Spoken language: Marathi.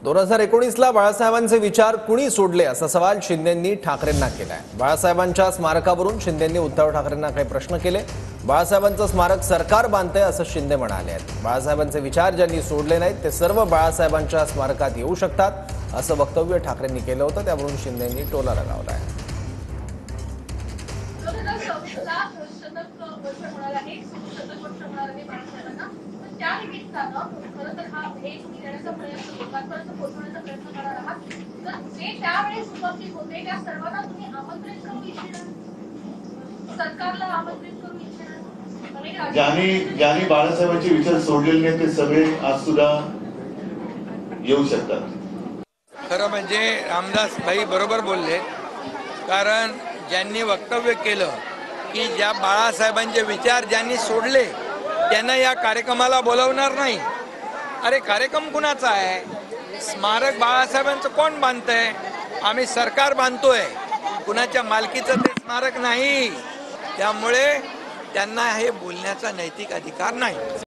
2019ला बाळासाहेबांचे विचार कुणी सोडले असा सवाल शिंदेंनी ठाकरेंना केलाय। बाळासाहेबांच्या स्मारकावरून शिंदेंनी उद्धव ठाकरेंना काही प्रश्न केले। बाळासाहेबांचं स्मारक सरकार बांधतंय असं शिंदे म्हणाले आहेत। बाळासाहेबांचे विचार ज्यांनी सोडले नाहीत ते सर्व बाळासाहेबांच्या स्मारकात येऊ शकतात असं वक्तव्य ठाकरेंनी केलं होतं, त्यावरून शिंदेंनी टोला लगावलाय। ज्यांनी बाळासाहेबांचे विचार सोडलेले नाही ते सगळे आज सुद्धा येऊ शकतात। खरं म्हणजे रामदास भाई बरोबर बोलले, कारण ज्यांनी वक्तव्य केलं की ज्या बाळासाहेबांचे विचार ज्यांनी सोडले त्यांना या कार्यक्रमाला बोलवणार नाही। अरे कार्यक्रम कुणाचा आहे? स्मारक बाळासाहेबांचं कोण बांधतंय? आम्ही सरकार बांधतोय, कुणाच्या मालकीचं ते स्मारक नाही। त्यामुळे त्यांना हे बोलण्याचा नैतिक अधिकार नाही।